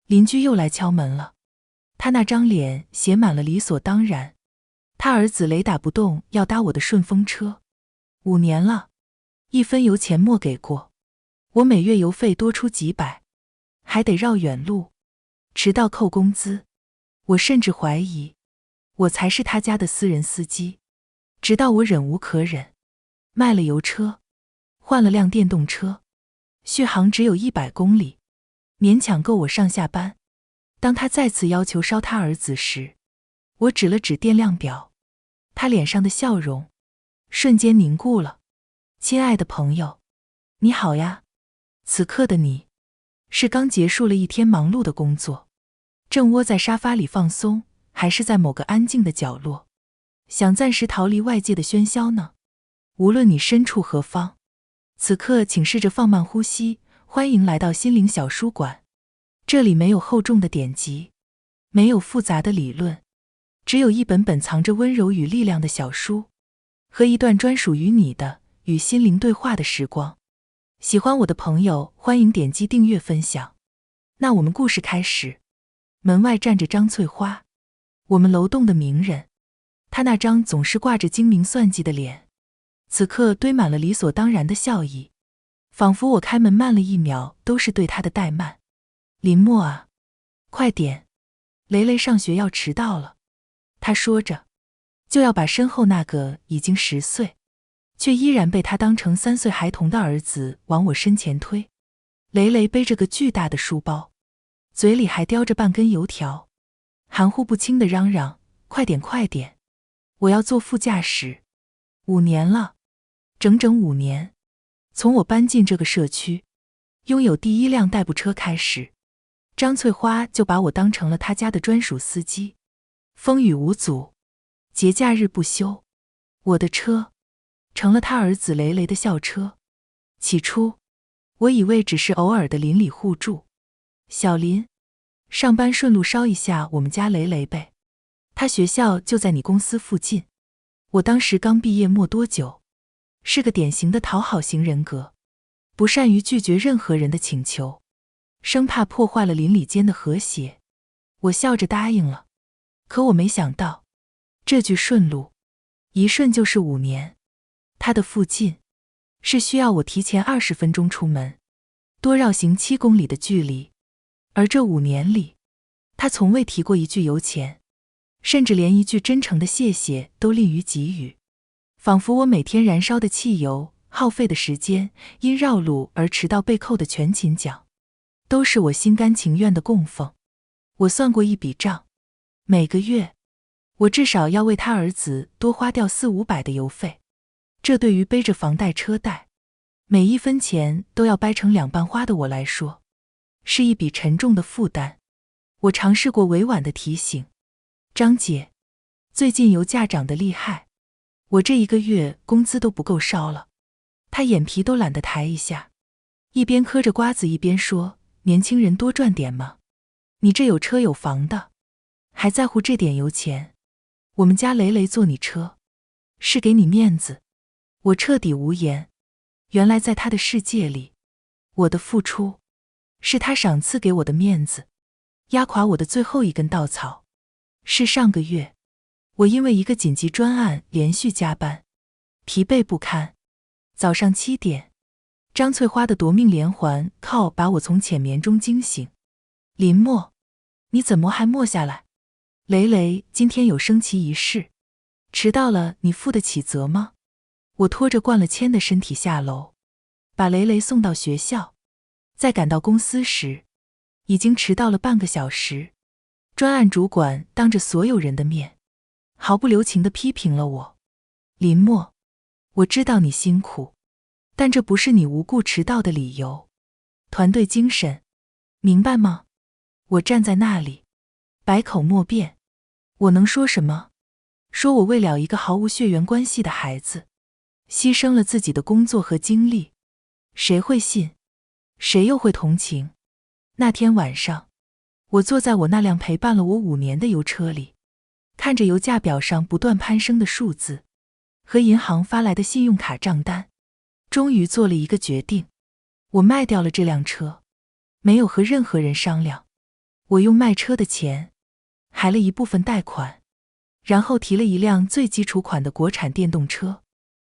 邻居又来敲门了，他那张脸写满了理所当然。他儿子雷打不动要搭我的顺风车，5年了，1分油钱没给过，我每月油费多出几百，还得绕远路，迟到扣工资。我甚至怀疑我才是他家的私人司机，直到我忍无可忍，卖了油车，换了辆电动车，续航只有100公里，勉强够我上下班。当他再次要求烧他儿子时，我指了指电量表，他脸上的笑容瞬间凝固了。亲爱的朋友，你好呀。此刻的你，是刚结束了一天忙碌的工作，正窝在沙发里放松，还是在某个安静的角落，想暂时逃离外界的喧嚣呢？无论你身处何方，此刻请试着放慢呼吸，欢迎来到心灵小书馆。这里没有厚重的典籍，没有复杂的理论，只有一本本藏着温柔与力量的小书，和一段专属于你的与心灵对话的时光。喜欢我的朋友，欢迎点击订阅分享。那我们故事开始。门外站着张翠花，我们楼栋的名人。她那张总是挂着精明算计的脸，此刻堆满了理所当然的笑意，仿佛我开门慢了1秒都是对她的怠慢。林默啊，快点，雷雷上学要迟到了。他说着，就要把身后那个已经10岁，却依然被他当成3岁孩童的儿子往我身前推。雷雷背着个巨大的书包，嘴里还叼着半根油条，含糊不清地嚷嚷：快点快点，我要坐副驾驶。5年了，整整5年，从我搬进这个社区，拥有第1辆代步车开始，张翠花就把我当成了她家的专属司机，风雨无阻，节假日不休。我的车成了他儿子雷雷的校车。起初，我以为只是偶尔的邻里互助，小林，上班顺路捎一下我们家雷雷呗，他学校就在你公司附近。我当时刚毕业没多久，是个典型的讨好型人格，不善于拒绝任何人的请求，生怕破坏了邻里间的和谐。我笑着答应了，可我没想到，这句顺路，一顺就是5年。他的附近是需要我提前20分钟出门，多绕行7公里的距离，而这5年里，他从未提过一句油钱，甚至连一句真诚的谢谢都吝于给予，仿佛我每天燃烧的汽油、耗费的时间，因绕路而迟到被扣的全勤奖，都是我心甘情愿的供奉。我算过一笔账，每个月我至少要为他儿子多花掉400-500的油费，这对于背着房贷车贷，每1分钱都要掰成2半花的我来说，是一笔沉重的负担。我尝试过委婉的提醒，张姐，最近油价涨得厉害，我这1个月工资都不够烧了。她眼皮都懒得抬一下，一边嗑着瓜子一边说，年轻人多赚点嘛，你这有车有房的，还在乎这点油钱？我们家雷雷坐你车，是给你面子。我彻底无言，原来在他的世界里，我的付出是他赏赐给我的面子，压垮我的最后一根稻草是上个月，我因为一个紧急专案连续加班，疲惫不堪。早上7点，张翠花的夺命连环靠把我从浅眠中惊醒。林默，你怎么还没下来？雷雷今天有升旗仪式，迟到了你负得起责吗？我拖着灌了铅的身体下楼，把雷雷送到学校，在赶到公司时，已经迟到了半个小时。专案主管当着所有人的面，毫不留情地批评了我。林默，我知道你辛苦，但这不是你无故迟到的理由。团队精神，明白吗？我站在那里，百口莫辩。我能说什么？说我为了一个毫无血缘关系的孩子，牺牲了自己的工作和精力，谁会信？谁又会同情？那天晚上，我坐在我那辆陪伴了我5年的油车里，看着油价表上不断攀升的数字和银行发来的信用卡账单，终于做了一个决定，我卖掉了这辆车，没有和任何人商量，我用卖车的钱还了一部分贷款，然后提了一辆最基础款的国产电动车，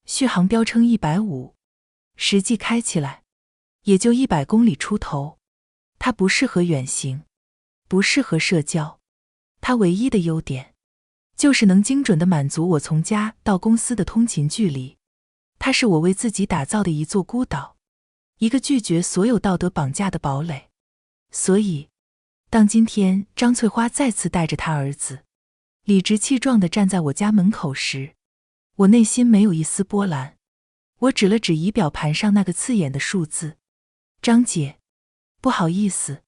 续航标称150，实际开起来也就100公里出头。它不适合远行，不适合社交，它唯一的优点就是能精准地满足我从家到公司的通勤距离。它是我为自己打造的一座孤岛，一个拒绝所有道德绑架的堡垒。所以，当今天张翠花再次带着她儿子，理直气壮地站在我家门口时，我内心没有一丝波澜。我指了指仪表盘上那个刺眼的数字：“张姐，不好意思，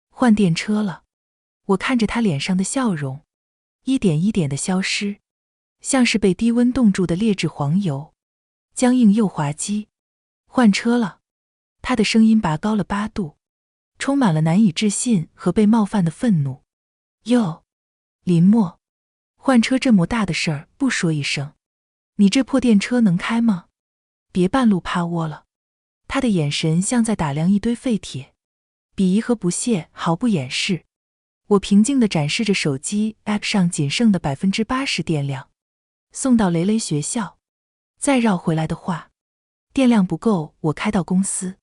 换电车了。”我看着她脸上的笑容，一点一点地消失，像是被低温冻住的劣质黄油，僵硬又滑稽。换车了。她的声音拔高了8度，充满了难以置信和被冒犯的愤怒。哟，林默，换车这么大的事儿不说一声，你这破电车能开吗？别半路趴窝了。他的眼神像在打量一堆废铁，鄙夷和不屑毫不掩饰。我平静地展示着手机 App 上仅剩的80%电量，送到雷雷学校，再绕回来的话，电量不够我开到公司，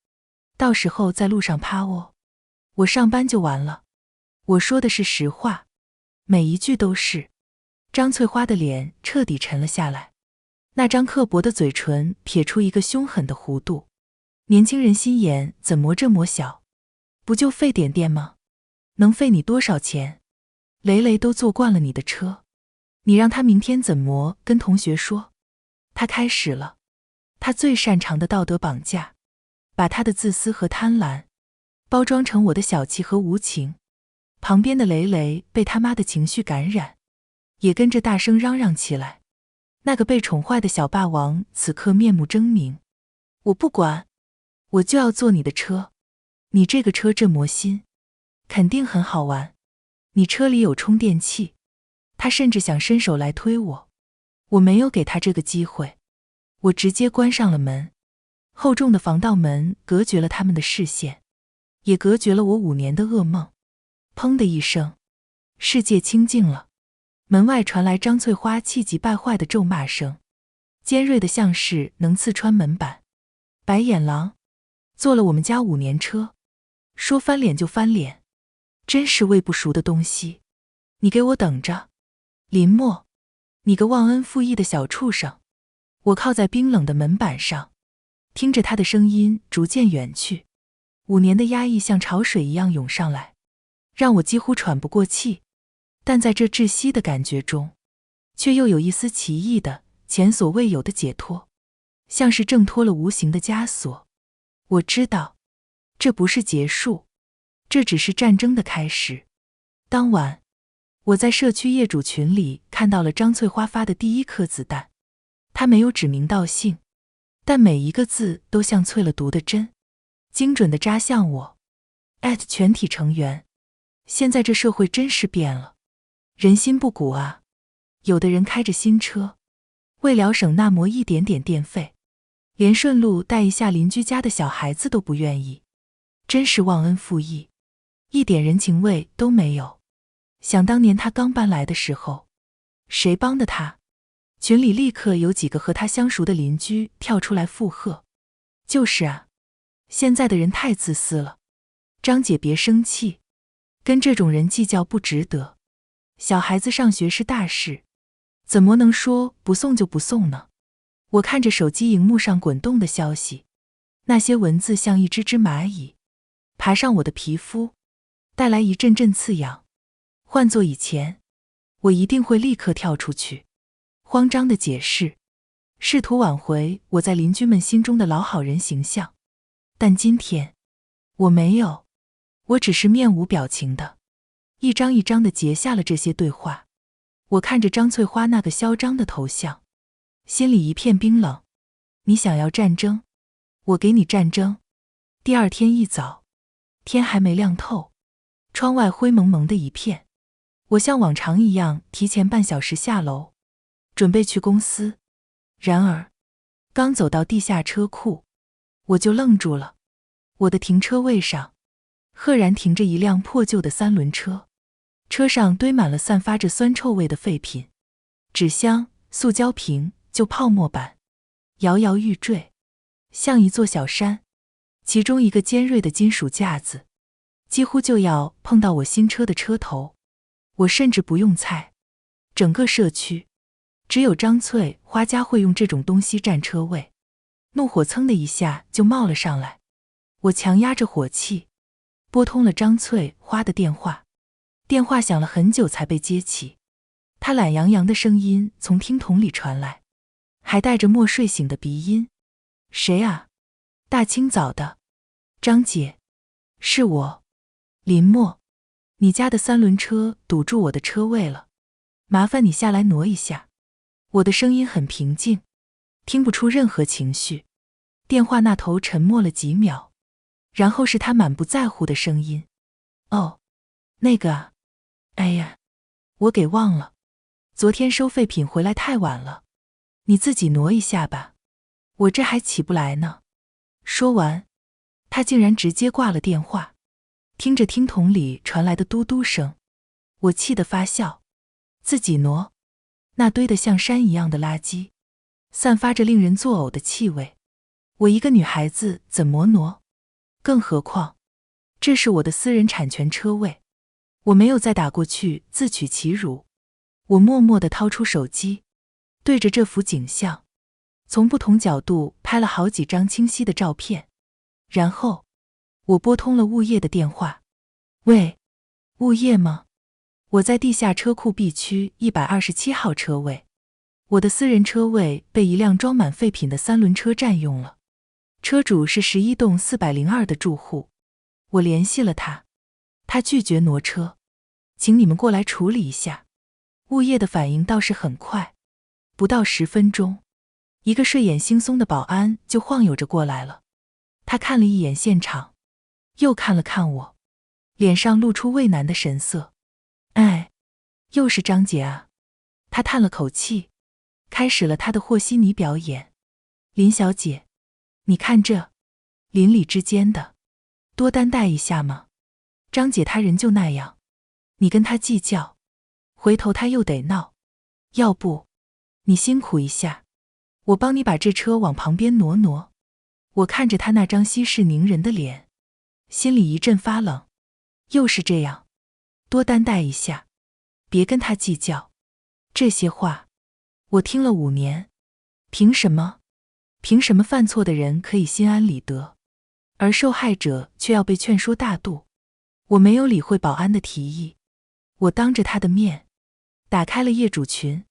到时候在路上趴窝，我上班就完了。我说的是实话，每一句都是。张翠花的脸彻底沉了下来，那张刻薄的嘴唇撇出一个凶狠的弧度。年轻人心眼怎么这么小？不就费点电吗？能费你多少钱？雷雷都坐惯了你的车，你让他明天怎么跟同学说？他开始了，他最擅长的道德绑架，把他的自私和贪婪包装成我的小气和无情。旁边的雷雷被他妈的情绪感染，也跟着大声嚷嚷起来。那个被宠坏的小霸王此刻面目狰狞。我不管，我就要坐你的车。你这个车这么新，肯定很好玩。你车里有充电器。他甚至想伸手来推我，我没有给他这个机会，我直接关上了门。厚重的防盗门隔绝了他们的视线，也隔绝了我5年的噩梦。砰的一声，世界清静了。门外传来张翠花气急败坏的咒骂声，尖锐的像是能刺穿门板。白眼狼，坐了我们家5年车，说翻脸就翻脸，真是喂不熟的东西。你给我等着，林默，你个忘恩负义的小畜生。我靠在冰冷的门板上，听着他的声音逐渐远去。5年的压抑像潮水一样涌上来，让我几乎喘不过气。但在这窒息的感觉中，却又有一丝奇异的、前所未有的解脱，像是挣脱了无形的枷锁。我知道，这不是结束，这只是战争的开始。当晚，我在社区业主群里看到了张翠花发的第1颗子弹。她没有指名道姓，但每一个字都像淬了毒的针，精准地扎向我。全体成员，现在这社会真是变了，人心不古啊。有的人开着新车，为了省那么一点点电费，连顺路带一下邻居家的小孩子都不愿意，真是忘恩负义，一点人情味都没有。想当年他刚搬来的时候，谁帮的他？群里立刻有几个和他相熟的邻居跳出来附和。就是啊，现在的人太自私了。张姐别生气，跟这种人计较不值得。小孩子上学是大事，怎么能说不送就不送呢？我看着手机荧幕上滚动的消息，那些文字像一只只蚂蚁，爬上我的皮肤，带来一阵阵刺痒。换做以前，我一定会立刻跳出去，慌张地解释，试图挽回我在邻居们心中的老好人形象。但今天，我没有，我只是面无表情的，一张一张地截下了这些对话。我看着张翠花那个嚣张的头像，心里一片冰冷。你想要战争，我给你战争。第二天一早，天还没亮透，窗外灰蒙蒙的一片。我像往常一样提前半小时下楼，准备去公司。然而，刚走到地下车库，我就愣住了。我的停车位上，赫然停着一辆破旧的三轮车，车上堆满了散发着酸臭味的废品，纸箱、塑胶瓶、旧泡沫板，摇摇欲坠，像一座小山。其中一个尖锐的金属架子，几乎就要碰到我新车的车头。我甚至不用猜，整个社区只有张翠花家会用这种东西占车位。怒火噌的一下就冒了上来，我强压着火气，拨通了张翠花的电话。电话响了很久才被接起，她懒洋洋的声音从听筒里传来，还带着没睡醒的鼻音。谁啊？大清早的。张姐，是我，林默，你家的三轮车堵住我的车位了，麻烦你下来挪一下。我的声音很平静，听不出任何情绪。电话那头沉默了几秒，然后是他满不在乎的声音。哦，那个啊，哎呀，我给忘了，昨天收废品回来太晚了，你自己挪一下吧，我这还起不来呢。说完，他竟然直接挂了电话。听着听筒里传来的嘟嘟声，我气得发笑。自己挪？那堆得像山一样的垃圾，散发着令人作呕的气味，我一个女孩子怎么挪？更何况，这是我的私人产权车位。我没有再打过去自取其辱，我默默地掏出手机，对着这幅景象，从不同角度拍了好几张清晰的照片。然后，我拨通了物业的电话。喂，物业吗？我在地下车库 B 区127号车位，我的私人车位被一辆装满废品的三轮车占用了。车主是11栋402的住户，我联系了他，他拒绝挪车，请你们过来处理一下。物业的反应倒是很快，不到10分钟，一个睡眼惺忪的保安就晃悠着过来了。他看了一眼现场，又看了看我，脸上露出畏难的神色。哎，又是张姐啊。他叹了口气，开始了他的和稀泥表演。林小姐，你看这邻里之间的，多担待一下嘛。张姐她人就那样，你跟她计较，回头她又得闹。要不你辛苦一下，我帮你把这车往旁边挪挪。我看着他那张息事宁人的脸，心里一阵发冷。又是这样，多担待一下，别跟他计较。这些话我听了5年，凭什么？凭什么犯错的人可以心安理得，而受害者却要被劝说大度？我没有理会保安的提议，我当着他的面打开了业主群，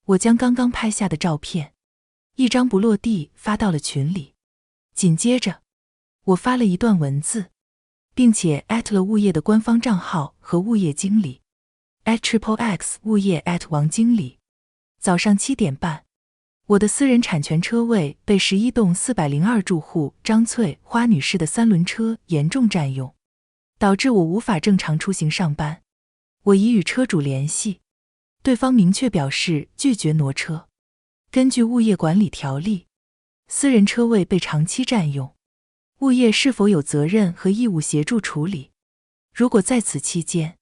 我将刚刚拍下的照片一张不落地发到了群里。紧接着，我发了一段文字，并且@了物业的官方账号和物业经理@XXX 物业王经理。早上7点半，我的私人产权车位被11栋402住户张翠花女士的三轮车严重占用，导致我无法正常出行上班。我已与车主联系，对方明确表示拒绝挪车。根据物业管理条例，私人车位被长期占用，物业是否有责任和义务协助处理？如果在此期间，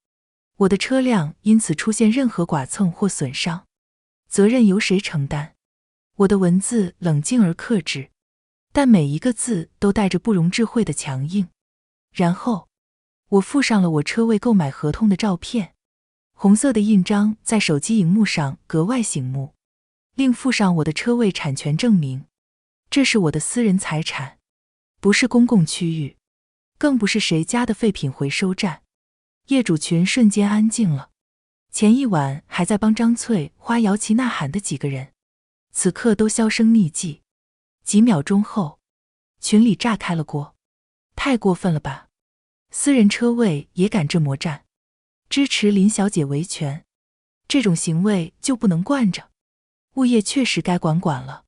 我的车辆因此出现任何剐蹭或损伤，责任由谁承担？我的文字冷静而克制，但每一个字都带着不容置喙的强硬。然后，我附上了我车位购买合同的照片，红色的印章在手机荧幕上格外醒目，另附上我的车位产权证明。这是我的私人财产，不是公共区域，更不是谁家的废品回收站。业主群瞬间安静了，前一晚还在帮张翠花摇旗呐喊的几个人，此刻都销声匿迹。几秒钟后，群里炸开了锅。太过分了吧，私人车位也敢这么占？支持林小姐维权，这种行为就不能惯着？物业确实该管管了，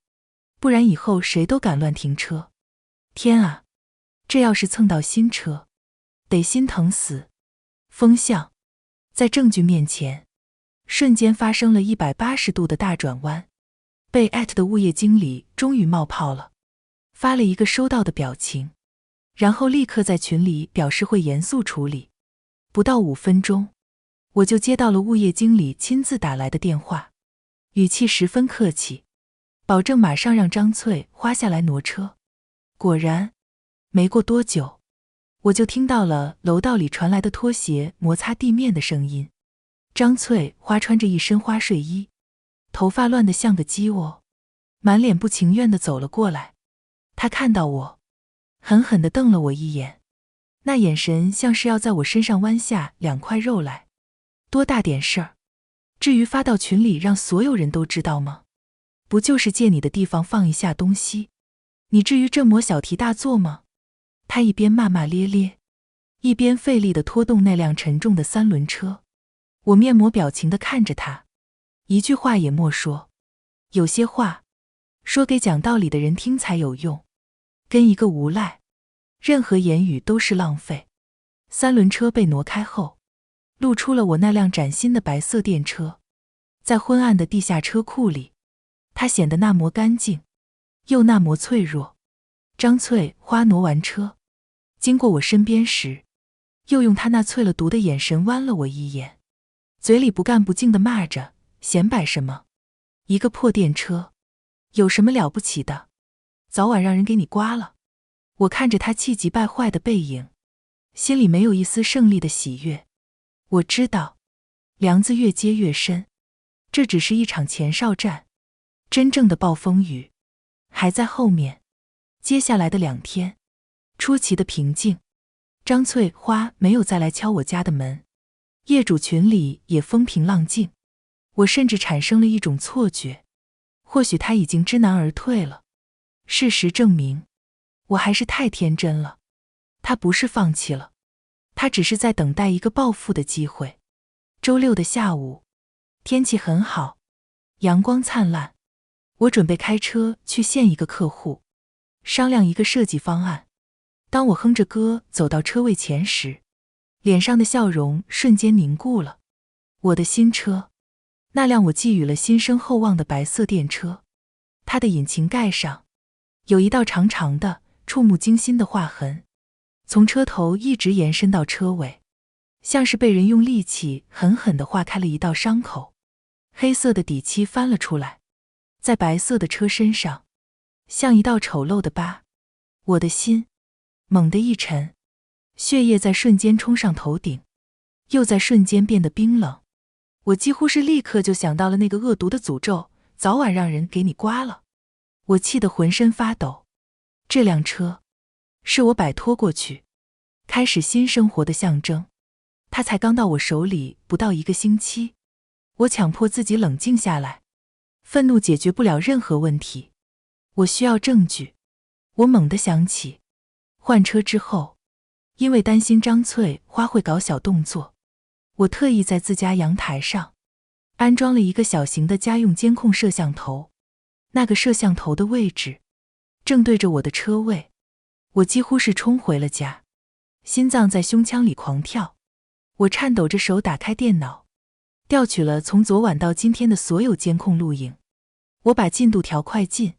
不然以后谁都敢乱停车。天啊，这要是蹭到新车，得心疼死。风向在证据面前瞬间发生了180度的大转弯。被@的物业经理终于冒泡了，发了一个收到的表情。然后立刻在群里表示会严肃处理。不到5分钟，我就接到了物业经理亲自打来的电话，语气十分客气，保证马上让张翠花下来挪车。果然，没过多久，我就听到了楼道里传来的拖鞋摩擦地面的声音。张翠花穿着一身花睡衣，头发乱得像个鸡窝，满脸不情愿地走了过来。她看到我，狠狠地瞪了我一眼，那眼神像是要在我身上剜下2块肉来。多大点事儿，至于发到群里让所有人都知道吗？不就是借你的地方放一下东西，你至于这么小题大做吗？他一边骂骂咧咧，一边费力地拖动那辆沉重的3轮车。我面无表情地看着他，一句话也莫说。有些话说给讲道理的人听才有用，跟一个无赖，任何言语都是浪费。3轮车被挪开后，露出了我那辆崭新的白色电车。在昏暗的地下车库里，它显得那么干净，又那么脆弱。张翠花挪完车，经过我身边时，又用他那淬了毒的眼神剜了我一眼，嘴里不干不净地骂着，显摆什么？一个破电车，有什么了不起的？早晚让人给你刮了。我看着他气急败坏的背影，心里没有一丝胜利的喜悦。我知道，梁子越接越深，这只是一场前哨战，真正的暴风雨还在后面。接下来的2天，出奇的平静。张翠花没有再来敲我家的门，业主群里也风平浪静。我甚至产生了一种错觉，或许他已经知难而退了。事实证明，我还是太天真了。他不是放弃了，他只是在等待一个报复的机会。周6的下午，天气很好，阳光灿烂。我准备开车去见一个客户，商量一个设计方案。当我哼着歌走到车位前时，脸上的笑容瞬间凝固了。我的新车，那辆我寄予了心生厚望的白色电车，它的引擎盖上有一道长长的、触目惊心的划痕，从车头一直延伸到车尾，像是被人用力气狠狠地划开了一道伤口。黑色的底漆翻了出来，在白色的车身上，像一道丑陋的疤。我的心猛地一沉，血液在瞬间冲上头顶，又在瞬间变得冰冷。我几乎是立刻就想到了那个恶毒的诅咒，早晚让人给你刮了。我气得浑身发抖。这辆车是我摆脱过去，开始新生活的象征。它才刚到我手里不到1个星期，我强迫自己冷静下来。愤怒解决不了任何问题，我需要证据。我猛地想起，换车之后，因为担心张翠花会搞小动作，我特意在自家阳台上安装了一个小型的家用监控摄像头。那个摄像头的位置正对着我的车位。我几乎是冲回了家，心脏在胸腔里狂跳。我颤抖着手打开电脑，调取了从昨晚到今天的所有监控录影。我把进度调快进，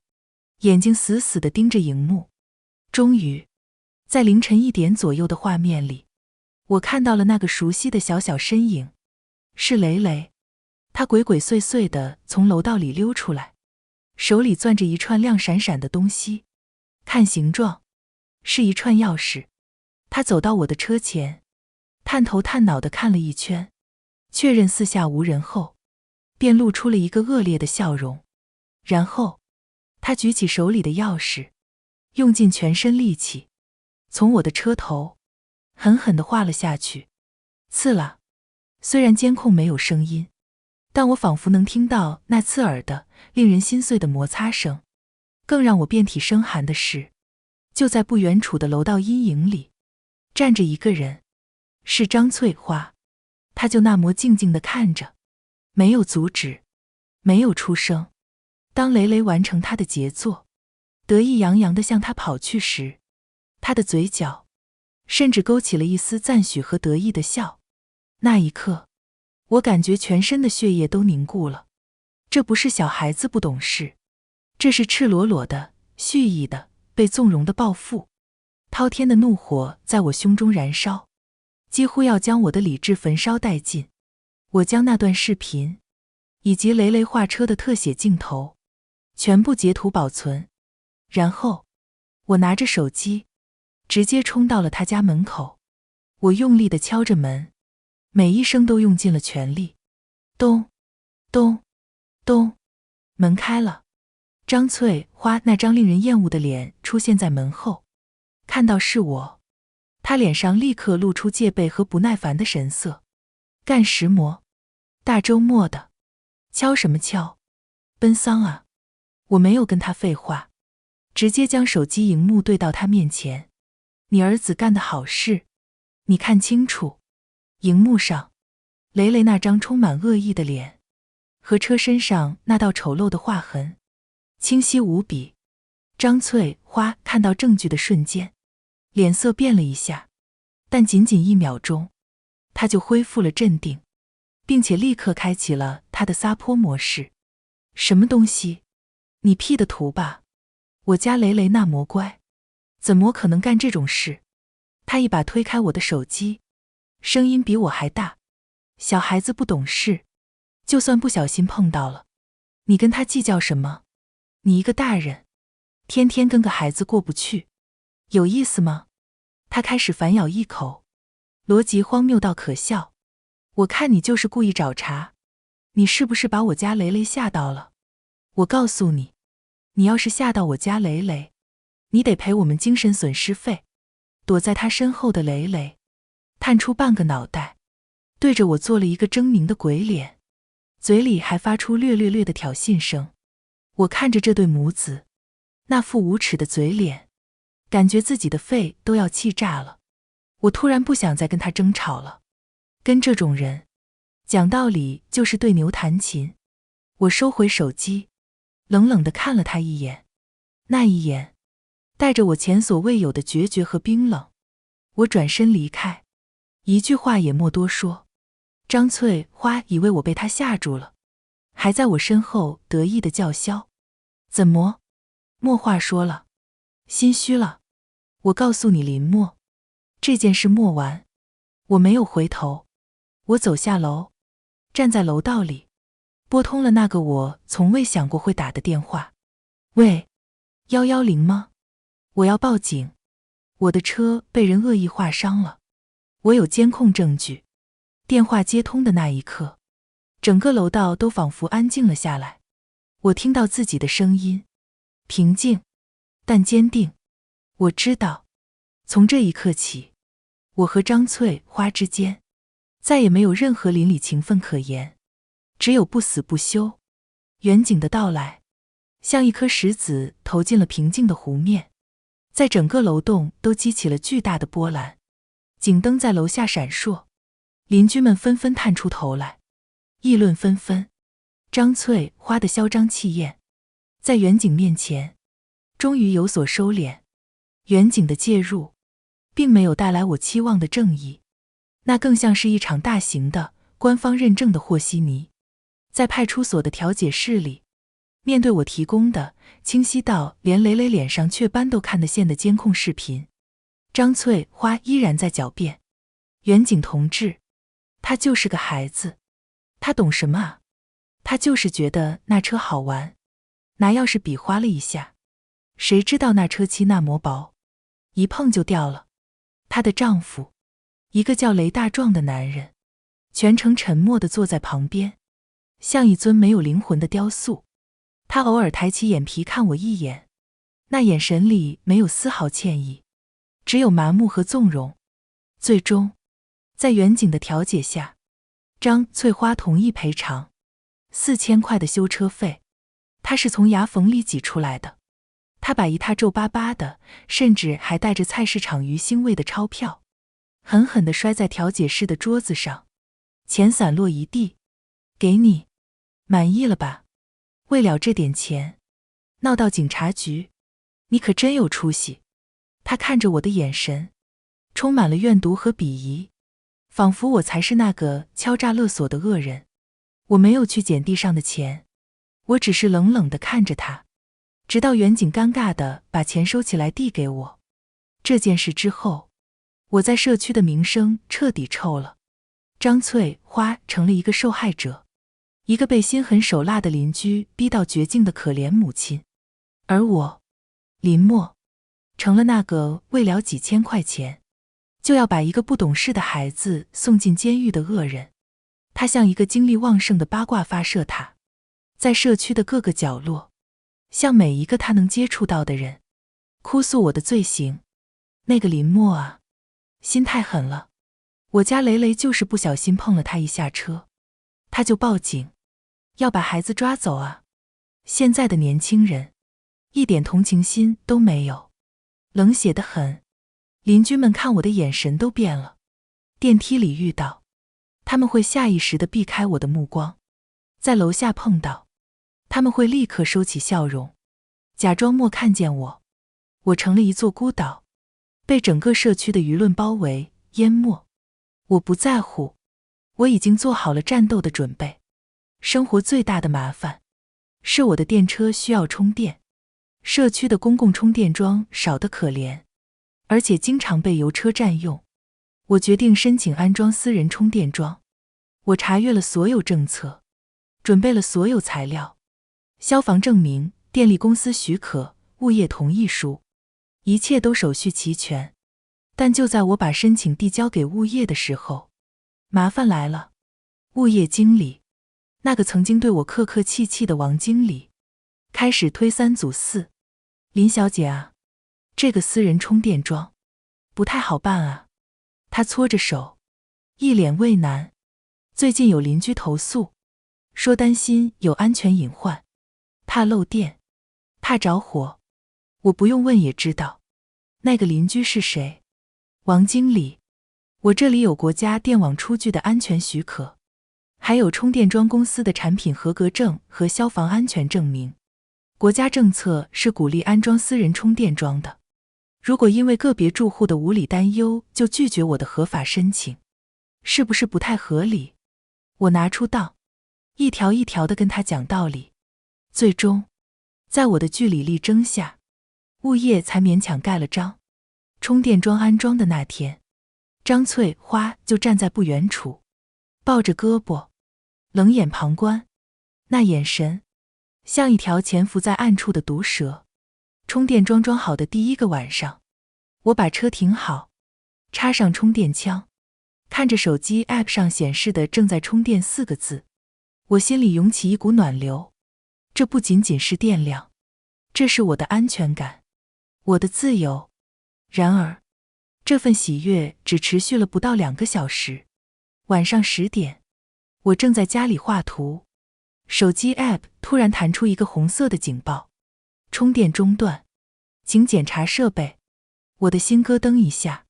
眼睛死死地盯着荧幕。终于，在凌晨1点左右的画面里，我看到了那个熟悉的小小身影，是雷雷。他鬼鬼祟祟地从楼道里溜出来，手里攥着一串亮闪闪的东西，看形状是一串钥匙。他走到我的车前，探头探脑地看了一圈，确认四下无人后，便露出了一个恶劣的笑容。然后他举起手里的钥匙，用尽全身力气从我的车头狠狠地划了下去。刺啦！虽然监控没有声音，但我仿佛能听到那刺耳的、令人心碎的摩擦声。更让我遍体生寒的是，就在不远处的楼道阴影里，站着一个人，是张翠花。她就那么静静地看着，没有阻止，没有出声。当雷雷完成他的杰作，得意洋洋地向他跑去时，他的嘴角甚至勾起了一丝赞许和得意的笑。那一刻，我感觉全身的血液都凝固了。这不是小孩子不懂事，这是赤裸裸的、蓄意的、被纵容的报复。滔天的怒火在我胸中燃烧，几乎要将我的理智焚烧殆尽。我将那段视频以及雷雷画车的特写镜头全部截图保存，然后我拿着手机直接冲到了他家门口。我用力地敲着门，每一声都用尽了全力。咚咚咚，门开了，张翠花那张令人厌恶的脸出现在门后。看到是我，他脸上立刻露出戒备和不耐烦的神色。干什么？大周末的，敲什么敲？奔丧啊！我没有跟他废话，直接将手机荧幕对到他面前。你儿子干的好事，你看清楚。荧幕上，雷雷那张充满恶意的脸和车身上那道丑陋的划痕，清晰无比。张翠花看到证据的瞬间，脸色变了一下，但仅仅1秒钟，他就恢复了镇定，并且立刻开启了他的撒泼模式。什么东西？你 P 的图吧？我家雷雷那魔乖，怎么可能干这种事？他一把推开我的手机，声音比我还大。小孩子不懂事，就算不小心碰到了，你跟他计较什么？你一个大人，天天跟个孩子过不去，有意思吗？他开始反咬一口，逻辑荒谬到可笑。我看你就是故意找茬，你是不是把我家雷雷吓到了？我告诉你，你要是吓到我家雷雷，你得赔我们精神损失费。躲在他身后的雷雷探出半个脑袋，对着我做了一个狰狞的鬼脸，嘴里还发出略略的挑衅声。我看着这对母子那副无耻的嘴脸，感觉自己的肺都要气炸了。我突然不想再跟他争吵了，跟这种人讲道理就是对牛弹琴。我收回手机，冷冷地看了他一眼，那一眼带着我前所未有的决绝和冰冷。我转身离开，一句话也莫多说。张翠花以为我被他吓住了，还在我身后得意地叫嚣。怎么？莫话说了，心虚了？我告诉你林默，这件事莫完。我没有回头，我走下楼，站在楼道里，拨通了那个我从未想过会打的电话。喂，110吗？我要报警，我的车被人恶意划伤了，我有监控证据。电话接通的那一刻，整个楼道都仿佛安静了下来。我听到自己的声音，平静但坚定。我知道，从这一刻起，我和张翠花之间再也没有任何邻里情分可言，只有不死不休。远景的到来像一颗石子投进了平静的湖面，在整个楼栋都激起了巨大的波澜。警灯在楼下闪烁，邻居们纷纷探出头来，议论纷纷。张翠花的嚣张气焰在远景面前终于有所收敛。远景的介入并没有带来我期望的正义，那更像是一场大型的官方认证的和稀泥。在派出所的调解室里，面对我提供的清晰到连雷雷脸上雀斑都看得见的监控视频，张翠花依然在狡辩。远景同志，他就是个孩子，他懂什么啊？他就是觉得那车好玩，拿钥匙比划了一下，谁知道那车漆那么薄，一碰就掉了。她的丈夫，一个叫雷大壮的男人，全程沉默地坐在旁边，像一尊没有灵魂的雕塑。他偶尔抬起眼皮看我一眼，那眼神里没有丝毫歉意，只有麻木和纵容。最终，在远景的调解下，张翠花同意赔偿4000块的修车费。她是从牙缝里挤出来的。她把一沓皱巴巴的，甚至还带着菜市场鱼腥味的钞票狠狠地摔在调解室的桌子上，钱散落一地。给你，满意了吧？为了这点钱，闹到警察局，你可真有出息。他看着我的眼神充满了怨毒和鄙夷，仿佛我才是那个敲诈勒索的恶人。我没有去捡地上的钱，我只是冷冷地看着他，直到远景尴尬地把钱收起来递给我。这件事之后，我在社区的名声彻底臭了。张翠花成了一个受害者，一个被心狠手辣的邻居逼到绝境的可怜母亲。而我，林默，成了那个为了几千块钱就要把一个不懂事的孩子送进监狱的恶人。他像一个精力旺盛的八卦发射塔，在社区的各个角落，向每一个他能接触到的人哭诉我的罪行。那个林默啊，心太狠了。我家雷雷就是不小心碰了他一下车，他就报警，要把孩子抓走啊。现在的年轻人一点同情心都没有，冷血得很。邻居们看我的眼神都变了，电梯里遇到他们会下意识地避开我的目光，在楼下碰到他们会立刻收起笑容，假装没看见我。我成了一座孤岛，被整个社区的舆论包围淹没。我不在乎，我已经做好了战斗的准备。生活最大的麻烦是我的电车需要充电，社区的公共充电桩少得可怜，而且经常被油车占用。我决定申请安装私人充电桩。我查阅了所有政策，准备了所有材料，消防证明、电力公司许可、物业同意书，一切都手续齐全。但就在我把申请递交给物业的时候，麻烦来了。物业经理，那个曾经对我客客气气的王经理，开始推三阻四。林小姐啊，这个私人充电桩不太好办啊。他搓着手，一脸畏难。最近有邻居投诉，说担心有安全隐患，怕漏电，怕着火。我不用问也知道，那个邻居是谁。王经理，我这里有国家电网出具的安全许可，还有充电桩公司的产品合格证和消防安全证明。国家政策是鼓励安装私人充电桩的，如果因为个别住户的无理担忧就拒绝我的合法申请，是不是不太合理？我拿出道，一条一条地跟他讲道理。最终，在我的据理力争下，物业才勉强盖了章。充电桩安装的那天，张翠花就站在不远处，抱着胳膊，冷眼旁观，那眼神像一条潜伏在暗处的毒蛇。充电桩装好的第一个晚上，我把车停好，插上充电枪，看着手机 App 上显示的正在充电4个字，我心里涌起一股暖流。这不仅仅是电量，这是我的安全感，我的自由。然而，这份喜悦只持续了不到2个小时。晚上10点，我正在家里画图，手机 App 突然弹出一个红色的警报，充电中断，请检查设备。我的心咯噔一下，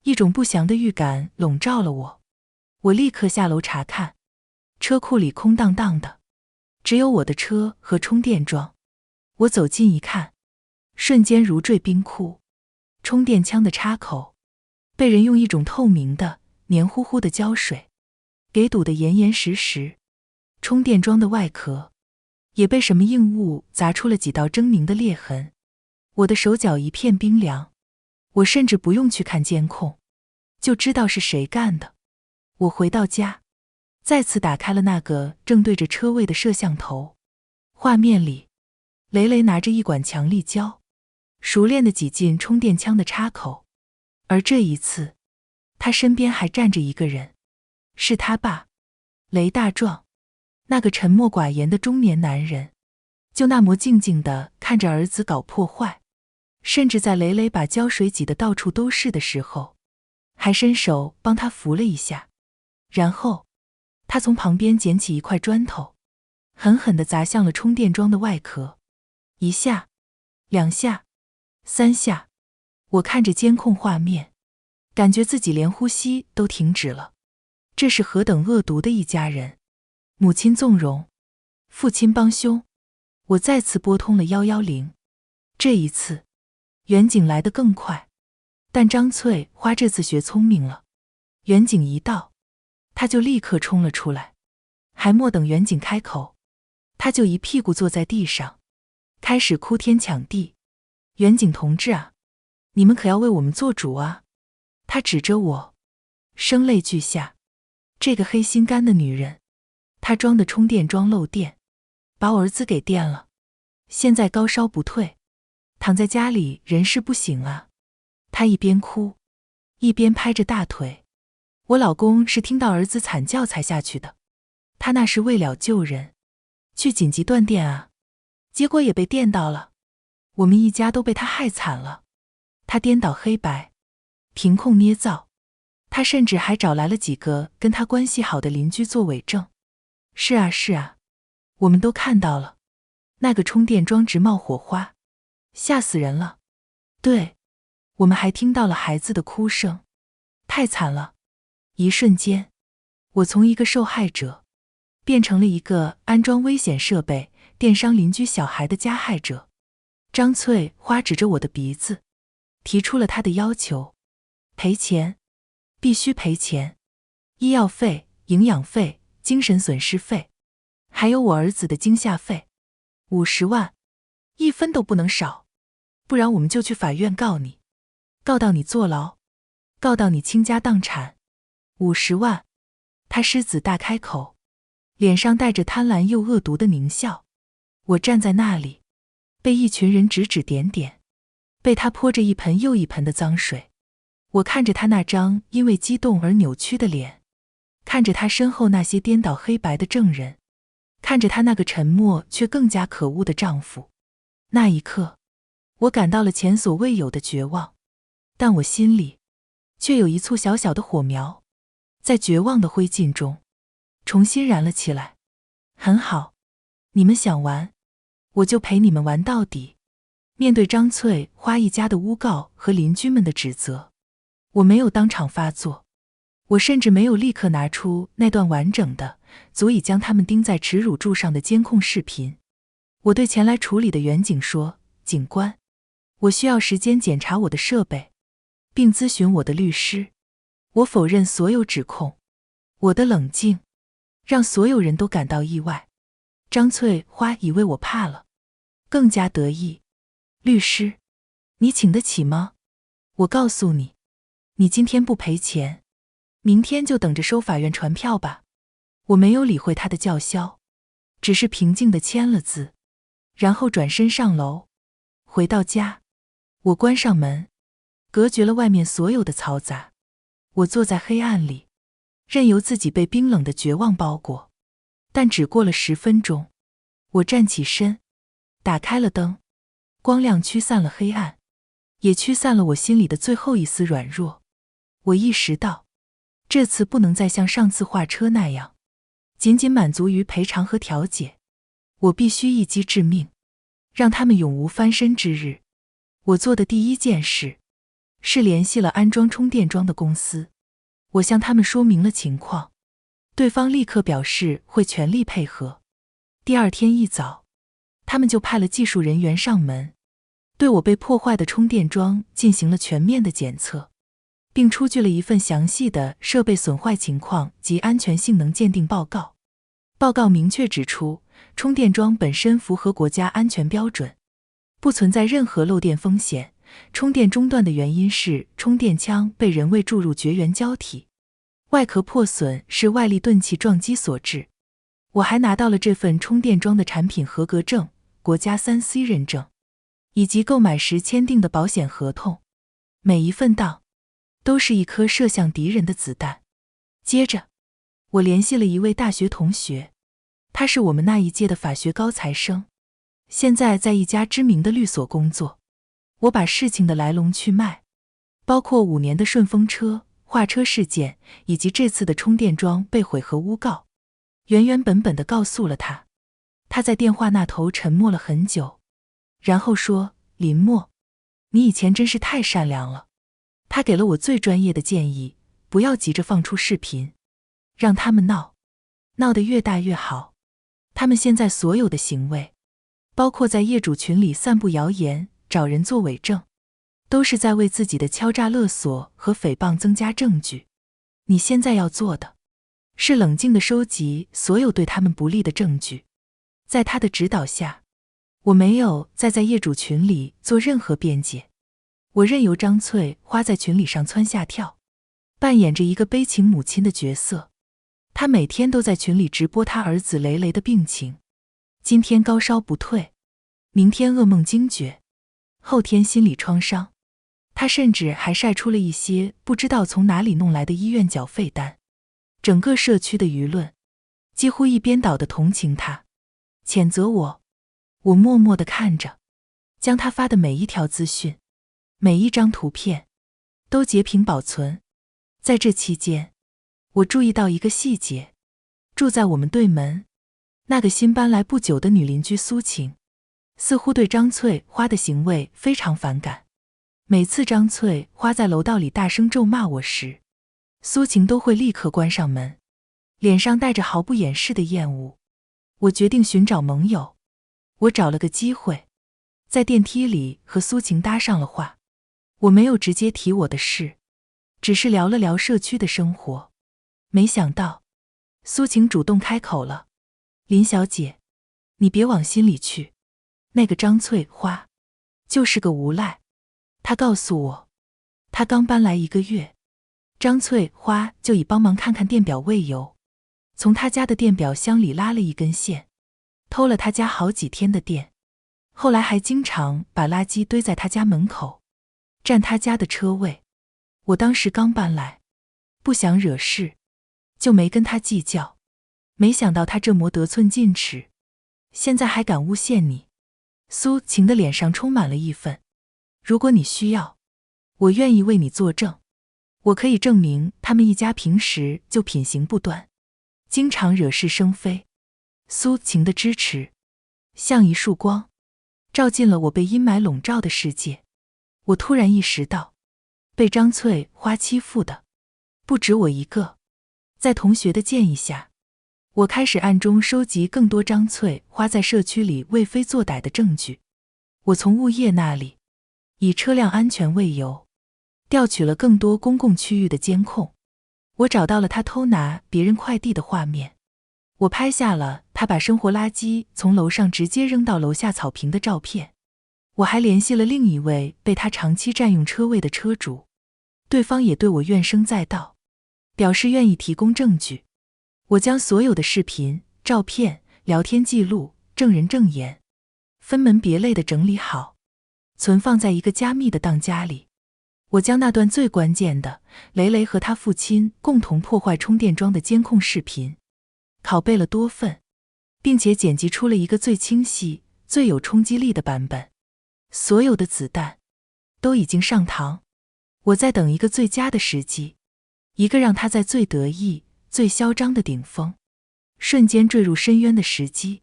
一种不祥的预感笼罩了我。我立刻下楼查看，车库里空荡荡的，只有我的车和充电桩。我走近一看，瞬间如坠冰窟。充电枪的插口被人用一种透明的、黏糊糊的胶水给堵得严严实实，充电桩的外壳也被什么硬物砸出了几道狰狞的裂痕。我的手脚一片冰凉，我甚至不用去看监控，就知道是谁干的。我回到家，再次打开了那个正对着车位的摄像头，画面里，雷雷拿着一管强力胶，熟练地挤进充电枪的插口，而这一次，他身边还站着一个人，是他爸，雷大壮，那个沉默寡言的中年男人，就那么静静地看着儿子搞破坏，甚至在雷雷把胶水挤得到处都是的时候，还伸手帮他扶了一下。然后，他从旁边捡起一块砖头，狠狠地砸向了充电桩的外壳。1下，2下，3下，我看着监控画面，感觉自己连呼吸都停止了。这是何等恶毒的一家人！母亲纵容，父亲帮凶。我再次拨通了110，这一次，远景来得更快，但张翠花这次学聪明了，远景一到，他就立刻冲了出来，还没等远景开口，他就一屁股坐在地上，开始哭天抢地。远景同志啊，你们可要为我们做主啊！他指着我，声泪俱下。这个黑心肝的女人，她装的充电桩漏电，把我儿子给电了，现在高烧不退，躺在家里人事不省啊。她一边哭，一边拍着大腿。我老公是听到儿子惨叫才下去的，他那是为了救人，去紧急断电啊，结果也被电到了，我们一家都被他害惨了。他颠倒黑白，凭空捏造，他甚至还找来了几个跟他关系好的邻居做伪证。是啊是啊，我们都看到了，那个充电桩直冒火花，吓死人了。对，我们还听到了孩子的哭声，太惨了。一瞬间，我从一个受害者变成了一个安装危险设备电伤邻居小孩的加害者。张翠花指着我的鼻子，提出了他的要求：赔钱，必须赔钱，医药费、营养费、精神损失费，还有我儿子的惊吓费，50万，一分都不能少，不然我们就去法院告你，告到你坐牢，告到你倾家荡产。50万！他狮子大开口，脸上带着贪婪又恶毒的狞笑。我站在那里，被一群人指指点点，被他泼着一盆又一盆的脏水。我看着他那张因为激动而扭曲的脸，看着他身后那些颠倒黑白的证人，看着他那个沉默却更加可恶的丈夫。那一刻，我感到了前所未有的绝望，但我心里却有一簇小小的火苗，在绝望的灰烬中重新燃了起来。很好，你们想玩，我就陪你们玩到底。面对张翠花一家的诬告和邻居们的指责，我没有当场发作，我甚至没有立刻拿出那段完整的足以将他们钉在耻辱柱上的监控视频。我对前来处理的员警说：警官，我需要时间检查我的设备，并咨询我的律师。我否认所有指控。我的冷静让所有人都感到意外。张翠花以为我怕了，更加得意。律师，你请得起吗？我告诉你，你今天不赔钱，明天就等着收法院传票吧。我没有理会他的叫嚣，只是平静地签了字，然后转身上楼。回到家，我关上门，隔绝了外面所有的嘈杂。我坐在黑暗里，任由自己被冰冷的绝望包裹。但只过了10分钟，我站起身，打开了灯，光亮驱散了黑暗，也驱散了我心里的最后一丝软弱。我意识到，这次不能再像上次画车那样，仅仅满足于赔偿和调解。我必须一击致命，让他们永无翻身之日。我做的第一件事是联系了安装充电桩的公司，我向他们说明了情况，对方立刻表示会全力配合。第二天一早，他们就派了技术人员上门，对我被破坏的充电桩进行了全面的检测，并出具了一份详细的设备损坏情况及安全性能鉴定报告。报告明确指出，充电桩本身符合国家安全标准，不存在任何漏电风险。充电中断的原因是充电枪被人为注入绝缘胶体，外壳破损是外力钝器撞击所致。我还拿到了这份充电桩的产品合格证、国家3C 认证，以及购买时签订的保险合同。每一份档都是一颗射向敌人的子弹。接着，我联系了一位大学同学，他是我们那一届的法学高材生，现在在一家知名的律所工作。我把事情的来龙去脉，包括5年的顺风车、画车事件，以及这次的充电桩被毁和诬告，原原本本地告诉了他。他在电话那头沉默了很久，然后说：林默，你以前真是太善良了。他给了我最专业的建议，不要急着放出视频，让他们闹得越大越好。他们现在所有的行为，包括在业主群里散布谣言、找人做伪证，都是在为自己的敲诈勒索和诽谤增加证据。你现在要做的是冷静地收集所有对他们不利的证据。在他的指导下，我没有再在业主群里做任何辩解，我任由张翠花在群里上蹿下跳，扮演着一个悲情母亲的角色。她每天都在群里直播她儿子雷雷的病情，今天高烧不退，明天噩梦惊厥，后天心理创伤。她甚至还晒出了一些不知道从哪里弄来的医院缴费单。整个社区的舆论几乎一边倒地同情她，谴责我。我默默地看着，将她发的每一条资讯，每一张图片都截屏保存。在这期间，我注意到一个细节，住在我们对门那个新搬来不久的女邻居苏晴，似乎对张翠花的行为非常反感。每次张翠花在楼道里大声咒骂我时，苏晴都会立刻关上门，脸上带着毫不掩饰的厌恶。我决定寻找盟友，我找了个机会，在电梯里和苏晴搭上了话。我没有直接提我的事，只是聊了聊社区的生活。没想到，苏晴主动开口了：“林小姐，你别往心里去，那个张翠花就是个无赖。”她告诉我，她刚搬来1个月，张翠花就以帮忙看看电表为由，从她家的电表箱里拉了一根线，偷了她家好几天的电。后来还经常把垃圾堆在她家门口，占她家的车位。我当时刚搬来，不想惹事，就没跟她计较。没想到她这魔得寸进尺，现在还敢诬陷你。苏晴的脸上充满了义愤。如果你需要，我愿意为你作证。我可以证明他们一家平时就品行不端，经常惹是生非。苏晴的支持像一束光，照进了我被阴霾笼罩的世界。我突然意识到，被张翠花欺负的不止我一个。在同学的建议下，我开始暗中收集更多张翠花在社区里为非作歹的证据。我从物业那里以车辆安全为由，调取了更多公共区域的监控。我找到了他偷拿别人快递的画面，我拍下了他把生活垃圾从楼上直接扔到楼下草坪的照片。我还联系了另一位被他长期占用车位的车主，对方也对我怨声载道，表示愿意提供证据。我将所有的视频、照片、聊天记录、证人证言分门别类地整理好，存放在一个加密的档夹里。我将那段最关键的雷雷和他父亲共同破坏充电桩的监控视频拷贝了多份，并且剪辑出了一个最清晰、最有冲击力的版本。所有的子弹都已经上膛，我在等一个最佳的时机，一个让他在最得意、最嚣张的顶峰瞬间坠入深渊的时机。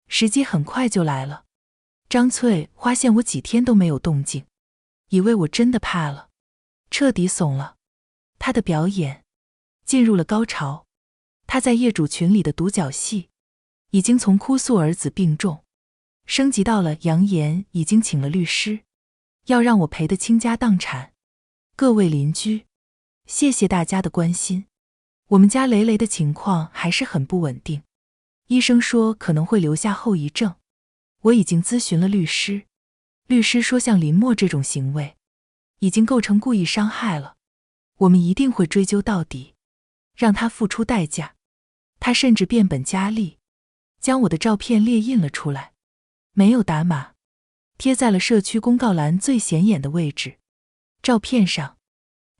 时机很快就来了。张翠花见我几天都没有动静，以为我真的怕了，彻底怂了。他的表演进入了高潮，他在业主群里的独角戏已经从哭诉儿子病重升级到了扬言已经请了律师，要让我赔得倾家荡产。各位邻居，谢谢大家的关心。我们家雷雷的情况还是很不稳定，医生说可能会留下后遗症。我已经咨询了律师，律师说像林默这种行为已经构成故意伤害了，我们一定会追究到底，让他付出代价。他甚至变本加厉，将我的照片列印了出来，没有打码，贴在了社区公告栏最显眼的位置。照片上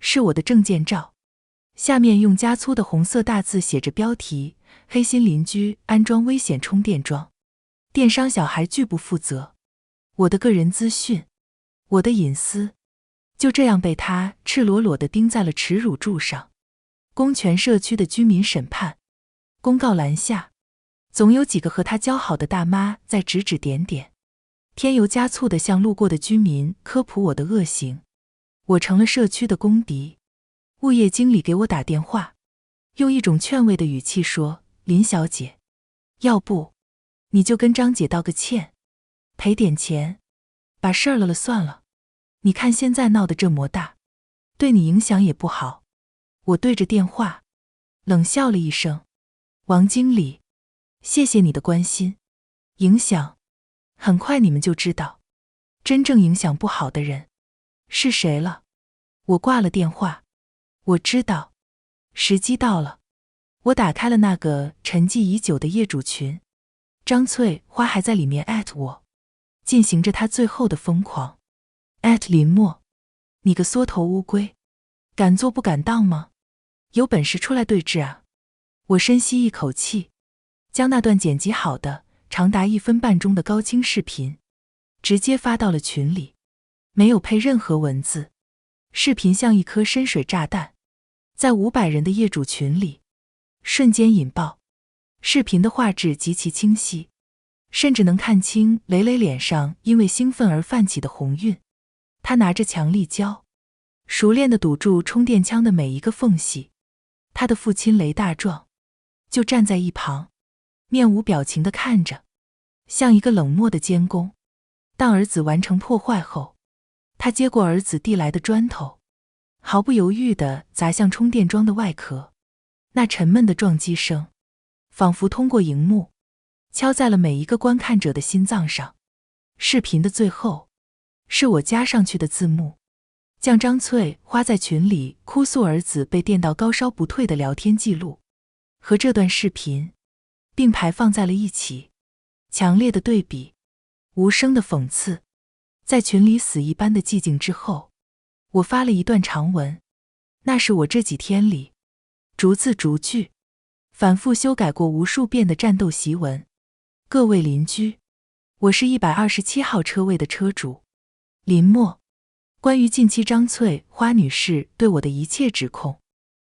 是我的证件照，下面用加粗的红色大字写着标题：黑心邻居安装危险充电桩，电商小孩拒不负责。我的个人资讯，我的隐私，就这样被他赤裸裸地钉在了耻辱柱上。公权社区的居民审判，公告栏下总有几个和他交好的大妈在指指点点，添油加醋地向路过的居民科普我的恶行。我成了社区的公敌。物业经理给我打电话，用一种劝慰的语气说：林小姐，要不你就跟张姐道个歉，赔点钱，把事儿了算了。你看现在闹得这么大，对你影响也不好。我对着电话冷笑了一声：王经理，谢谢你的关心。影响很快你们就知道，真正影响不好的人是谁了？我挂了电话。我知道，时机到了。我打开了那个沉寂已久的业主群，张翠花还在里面我，进行着他最后的疯狂。林默，你个缩头乌龟，敢做不敢当吗？有本事出来对峙啊！我深吸一口气，将那段剪辑好的长达1分半钟的高清视频直接发到了群里，没有配任何文字。视频像一颗深水炸弹，在500人的业主群里瞬间引爆。视频的画质极其清晰，甚至能看清雷雷脸上因为兴奋而泛起的红晕。他拿着强力胶，熟练地堵住充电枪的每一个缝隙。他的父亲雷大壮就站在一旁，面无表情地看着，像一个冷漠的监工。当儿子完成破坏后，他接过儿子递来的砖头，毫不犹豫地砸向充电桩的外壳。那沉闷的撞击声仿佛通过荧幕敲在了每一个观看者的心脏上。视频的最后是我加上去的字幕，将张翠花在群里哭诉儿子被电到高烧不退的聊天记录和这段视频并排放在了一起。强烈的对比，无声的讽刺。在群里死一般的寂静之后，我发了一段长文，那是我这几天里逐字逐句反复修改过无数遍的战斗檄文。各位邻居，我是127号车位的车主林默。关于近期张翠花女士对我的一切指控，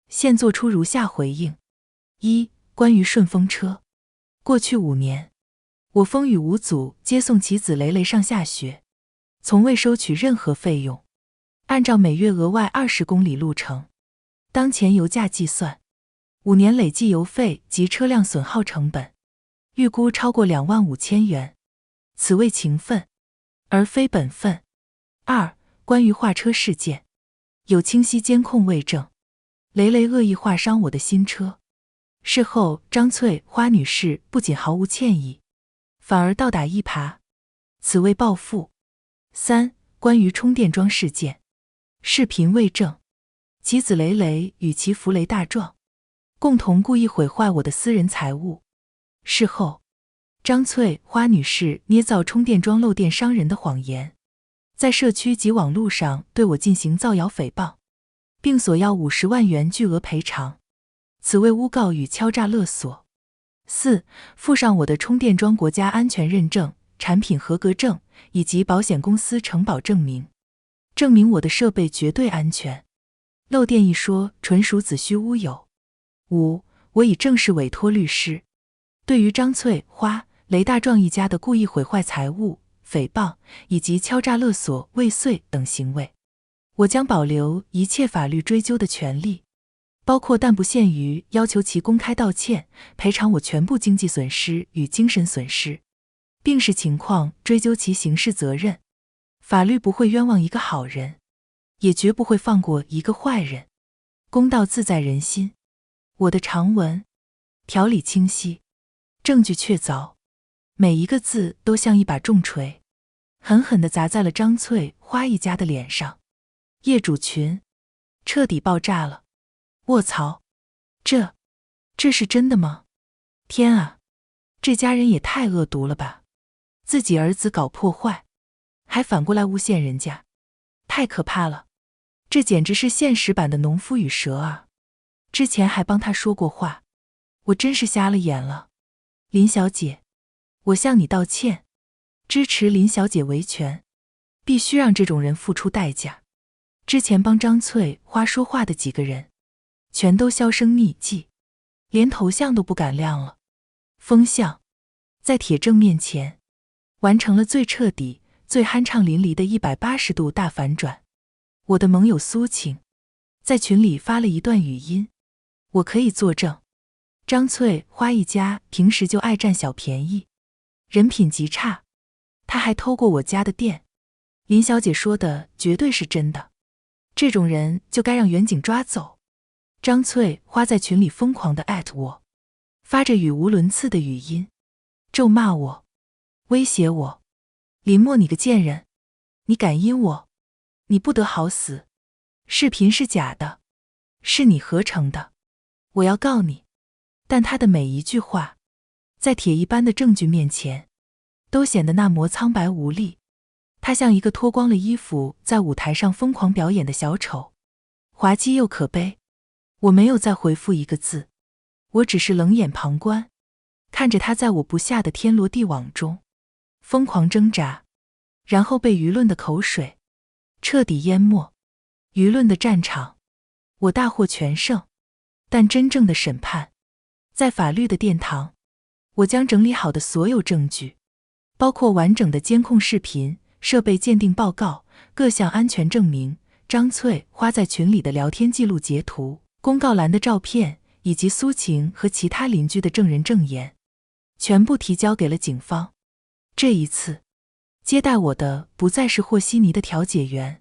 现做出如下回应。1. 关于顺风车，过去5年，我风雨无阻接送其子雷雷上下学，从未收取任何费用，按照每月额外20公里路程，当前油价计算，5年累计油费及车辆损耗成本，预估超过25000元。此为情分，而非本分。2. 关于划车事件，有清晰监控为证，雷雷恶意划伤我的新车。事后，张翠花女士不仅毫无歉意，反而倒打一耙，此为报复。3. 关于充电桩事件，视频为证，其子雷雷与其父雷大壮共同故意毁坏我的私人财物。事后，张翠花女士捏造充电桩漏电伤人的谎言，在社区及网络上对我进行造谣诽谤，并索要50万元巨额赔偿，此为诬告与敲诈勒索。4. 附上我的充电桩国家安全认证、产品合格证以及保险公司承保证明，证明我的设备绝对安全。漏电一说纯属子虚乌有。5. 我已正式委托律师，对于张翠花、雷大壮一家的故意毁坏财物、诽谤以及敲诈勒索未遂等行为，我将保留一切法律追究的权利，包括但不限于要求其公开道歉，赔偿我全部经济损失与精神损失，并视情况追究其刑事责任。法律不会冤枉一个好人，也绝不会放过一个坏人。公道自在人心。我的长文条理清晰，证据确凿，每一个字都像一把重锤，狠狠地砸在了张翠花一家的脸上。业主群彻底爆炸了。卧槽，这是真的吗？天啊，这家人也太恶毒了吧！自己儿子搞破坏，还反过来诬陷人家，太可怕了！这简直是现实版的农夫与蛇啊！之前还帮他说过话，我真是瞎了眼了。林小姐，我向你道歉，支持林小姐维权，必须让这种人付出代价。之前帮张翠花说话的几个人，全都销声匿迹，连头像都不敢亮了。风向在铁证面前完成了最彻底、最酣畅淋漓的180度大反转。我的盟友苏晴在群里发了一段语音，我可以作证，张翠花一家平时就爱占小便宜，人品极差，他还偷过我家的电。林小姐说的绝对是真的，这种人就该让远警抓走。张翠花在群里疯狂地我，发着语无伦次的语音，咒骂我，威胁我，林默你个贱人，你敢阴我，你不得好死！视频是假的，是你合成的，我要告你！但他的每一句话，在铁一般的证据面前，都显得那么苍白无力。他像一个脱光了衣服在舞台上疯狂表演的小丑，滑稽又可悲。我没有再回复一个字，我只是冷眼旁观，看着他在我不下的天罗地网中疯狂挣扎，然后被舆论的口水彻底淹没。舆论的战场，我大获全胜，但真正的审判，在法律的殿堂，我将整理好的所有证据，包括完整的监控视频、设备鉴定报告、各项安全证明、张翠花在群里的聊天记录截图、公告栏的照片，以及苏晴和其他邻居的证人证言，全部提交给了警方。这一次，接待我的不再是和稀泥的调解员，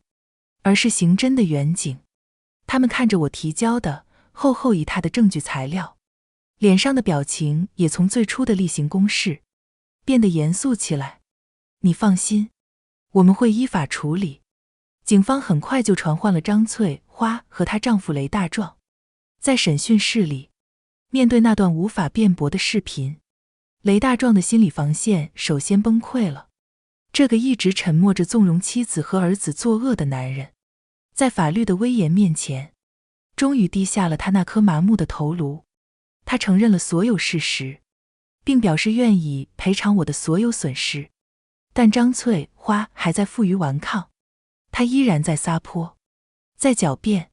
而是刑侦的员警。他们看着我提交的厚厚一沓的证据材料，脸上的表情也从最初的例行公事变得严肃起来。你放心，我们会依法处理。警方很快就传唤了张翠花和她丈夫雷大壮。在审讯室里，面对那段无法辩驳的视频，雷大壮的心理防线首先崩溃了。这个一直沉默着纵容妻子和儿子作恶的男人，在法律的威严面前，终于低下了他那颗麻木的头颅。他承认了所有事实，并表示愿意赔偿我的所有损失。但张翠花还在负隅顽抗，她依然在撒泼，在狡辩，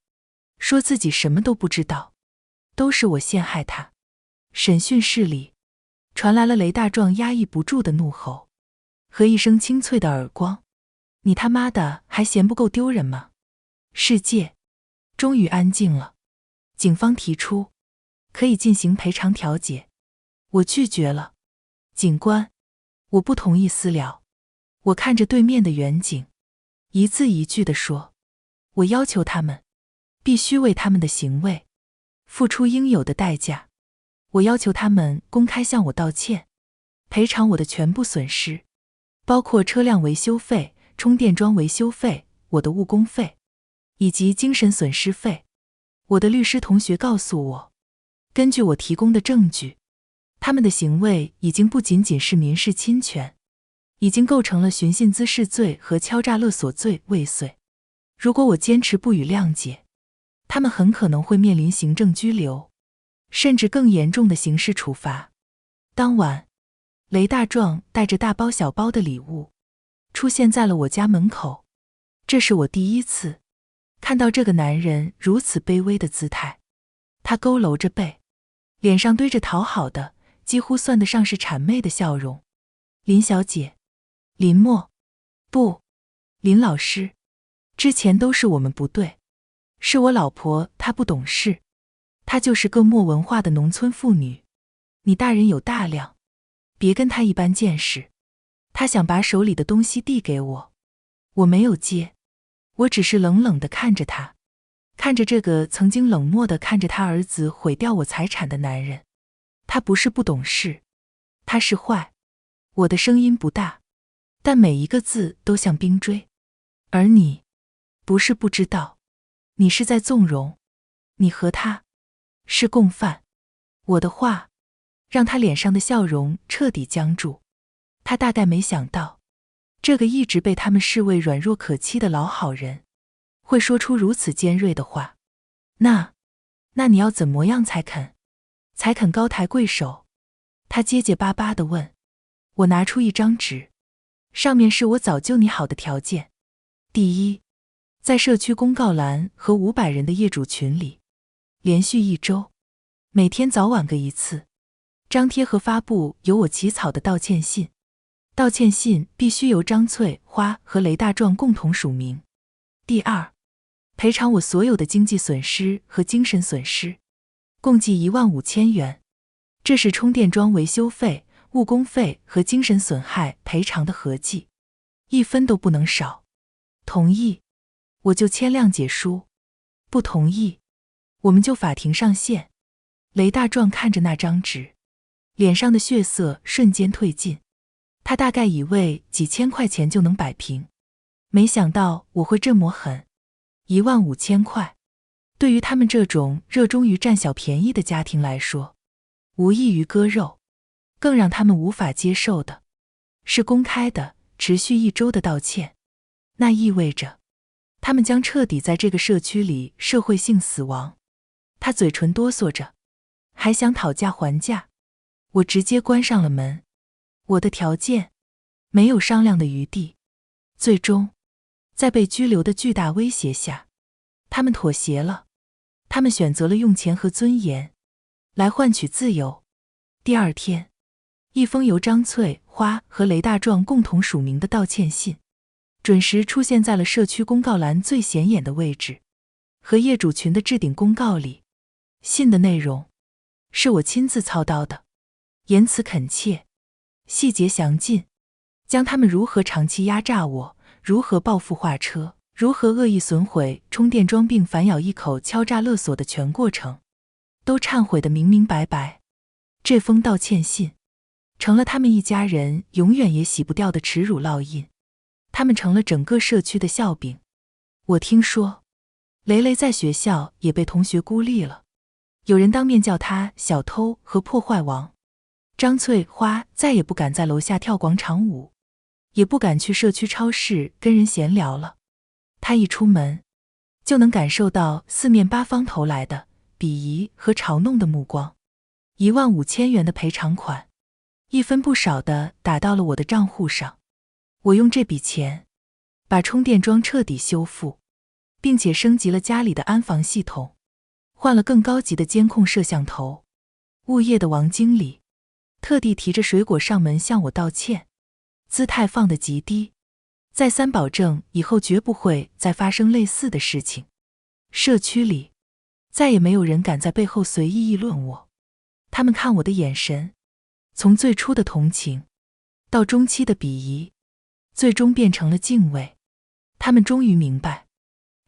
说自己什么都不知道，都是我陷害她。审讯室里传来了雷大壮压抑不住的怒吼和一声清脆的耳光：你他妈的还嫌不够丢人吗？世界终于安静了。警方提出可以进行赔偿调解，我拒绝了。警官，我不同意私了。我看着对面的员警，一字一句地说，我要求他们必须为他们的行为付出应有的代价。我要求他们公开向我道歉，赔偿我的全部损失，包括车辆维修费、充电桩维修费、我的误工费，以及精神损失费。我的律师同学告诉我，根据我提供的证据，他们的行为已经不仅仅是民事侵权，已经构成了寻衅滋事罪和敲诈勒索罪未遂。如果我坚持不予谅解，他们很可能会面临行政拘留，甚至更严重的刑事处罚。当晚，雷大壮带着大包小包的礼物出现在了我家门口。这是我第一次看到这个男人如此卑微的姿态。他佝偻着背，脸上堆着讨好的，几乎算得上是谄媚的笑容。林小姐，林默，不，林老师，之前都是我们不对，是我老婆她不懂事，她就是个没文化的农村妇女。你大人有大量，别跟她一般见识。她想把手里的东西递给我，我没有接，我只是冷冷地看着她，看着这个曾经冷漠地看着他儿子毁掉我财产的男人。他不是不懂事，他是坏。我的声音不大，但每一个字都像冰锥。而你，不是不知道，你是在纵容，你和他是共犯。我的话让他脸上的笑容彻底僵住。他大概没想到，这个一直被他们视为软弱可欺的老好人会说出如此尖锐的话。那你要怎么样才肯高抬贵手？他结结巴巴地问。我拿出一张纸，上面是我早就拟好的条件。第一，在社区公告栏和500人的业主群里，连续1周，每天早晚各一次，张贴和发布由我起草的道歉信。道歉信必须由张翠花和雷大壮共同署名。第二，赔偿我所有的经济损失和精神损失，共计15000元。这是充电桩维修费、误工费和精神损害赔偿的合计，1分都不能少。同意，我就签谅解书；不同意，我们就法庭上线。雷大壮看着那张纸，脸上的血色瞬间褪尽。他大概以为几千块钱就能摆平，没想到我会这么狠，15000块。对于他们这种热衷于占小便宜的家庭来说，无异于割肉。更让他们无法接受的是公开的、持续1周的道歉。那意味着他们将彻底在这个社区里社会性死亡。他嘴唇哆嗦着，还想讨价还价。我直接关上了门。我的条件没有商量的余地。最终，在被拘留的巨大威胁下，他们妥协了。他们选择了用钱和尊严来换取自由。第二天，一封由张翠花和雷大壮共同署名的道歉信准时出现在了社区公告栏最显眼的位置，和业主群的置顶公告里。信的内容是我亲自操刀的，言辞恳切，细节详尽，将他们如何长期压榨我，如何报复画车，如何恶意损毁充电桩并反咬一口敲诈勒索的全过程，都忏悔得明明白白。这封道歉信成了他们一家人永远也洗不掉的耻辱烙印，他们成了整个社区的笑柄。我听说，雷雷在学校也被同学孤立了，有人当面叫他小偷和破坏王。张翠花再也不敢在楼下跳广场舞，也不敢去社区超市跟人闲聊了。他一出门，就能感受到四面八方投来的鄙夷和嘲弄的目光。15000元的赔偿款，一分不少的打到了我的账户上。我用这笔钱把充电桩彻底修复，并且升级了家里的安防系统，换了更高级的监控摄像头。物业的王经理特地提着水果上门向我道歉，姿态放得极低，再三保证以后绝不会再发生类似的事情。社区里再也没有人敢在背后随意议论我，他们看我的眼神，从最初的同情，到中期的鄙夷，最终变成了敬畏。他们终于明白，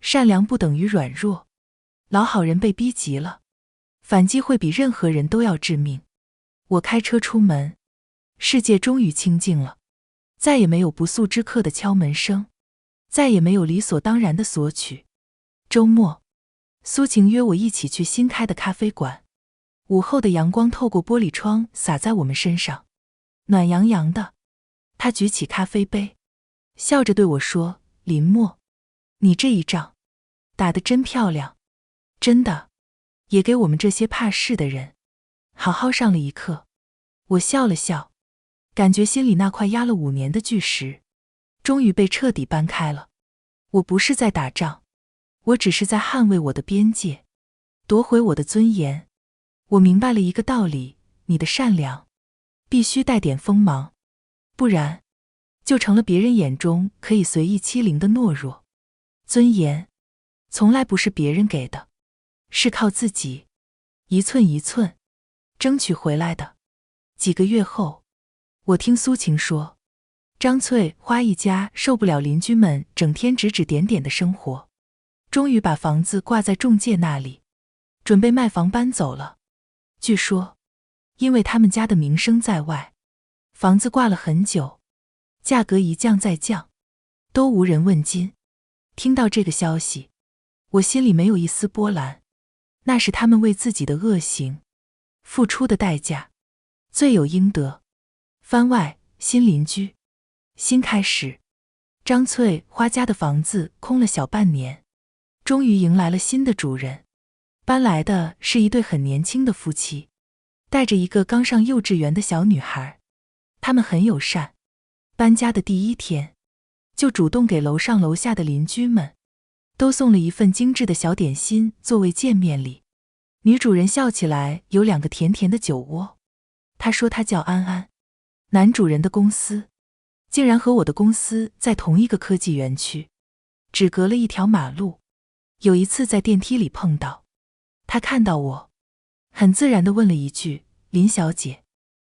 善良不等于软弱，老好人被逼急了，反击会比任何人都要致命。我开车出门，世界终于清静了，再也没有不速之客的敲门声，再也没有理所当然的索取。周末，苏晴约我一起去新开的咖啡馆。午后的阳光透过玻璃窗洒在我们身上，暖洋洋的。她举起咖啡杯，笑着对我说：“林默，你这一仗打得真漂亮，真的，也给我们这些怕事的人好好上了一课。”我笑了笑，感觉心里那块压了5年的巨石终于被彻底搬开了。我不是在打仗，我只是在捍卫我的边界，夺回我的尊严。我明白了一个道理，你的善良必须带点锋芒，不然就成了别人眼中可以随意欺凌的懦弱。尊严从来不是别人给的，是靠自己一寸一寸争取回来的。几个月后，我听苏晴说，张翠花一家受不了邻居们整天指指点点的生活，终于把房子挂在中介那里，准备卖房搬走了。据说，因为他们家的名声在外，房子挂了很久，价格一降再降，都无人问津。听到这个消息，我心里没有一丝波澜，那是他们为自己的恶行付出的代价，罪有应得。番外，新邻居，新开始。张翠花家的房子空了小半年，终于迎来了新的主人。搬来的是一对很年轻的夫妻，带着一个刚上幼稚园的小女孩。他们很友善，搬家的第1天就主动给楼上楼下的邻居们都送了一份精致的小点心作为见面礼。女主人笑起来有2个甜甜的酒窝。她说她叫安安。男主人的公司竟然和我的公司在同一个科技园区，只隔了一条马路。有一次在电梯里碰到，他看到我，很自然地问了一句：“林小姐，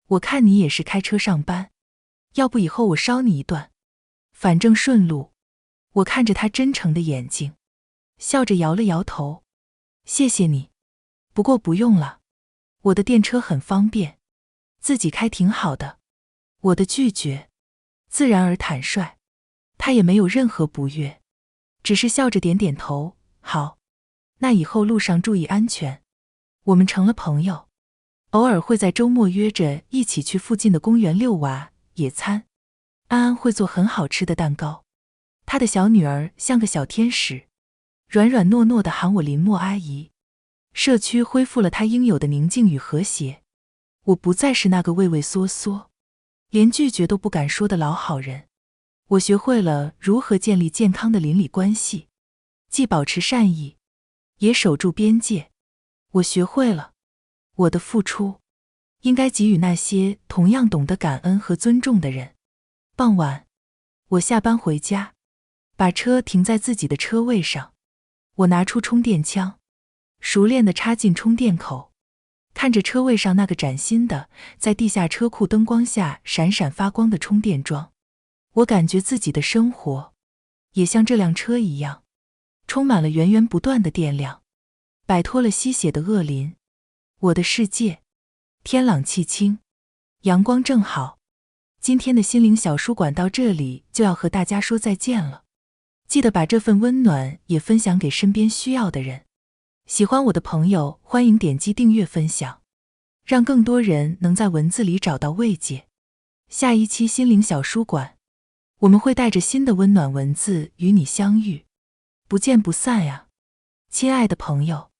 我看你也是开车上班，要不以后我捎你一段，反正顺路。”我看着他真诚的眼睛，笑着摇了摇头：“谢谢你，不过不用了，我的电车很方便，自己开挺好的。”我的拒绝自然而坦率，他也没有任何不悦，只是笑着点点头，好，那以后路上注意安全。我们成了朋友，偶尔会在周末约着一起去附近的公园遛娃、野餐。安安会做很好吃的蛋糕，她的小女儿像个小天使，软软糯糯地喊我林默阿姨。社区恢复了它应有的宁静与和谐，我不再是那个畏畏缩缩，连拒绝都不敢说的老好人。我学会了如何建立健康的邻里关系，既保持善意，也守住边界。我学会了，我的付出应该给予那些同样懂得感恩和尊重的人。傍晚，我下班回家，把车停在自己的车位上，我拿出充电枪，熟练地插进充电口，看着车位上那个崭新的，在地下车库灯光下闪闪发光的充电桩，我感觉自己的生活也像这辆车一样，充满了源源不断的电量，摆脱了吸血的恶邻。我的世界，天朗气清，阳光正好。今天的心灵小书馆到这里就要和大家说再见了，记得把这份温暖也分享给身边需要的人。喜欢我的朋友，欢迎点击订阅分享，让更多人能在文字里找到慰藉。下一期心灵小书馆，我们会带着新的温暖文字与你相遇，不见不散呀，亲爱的朋友。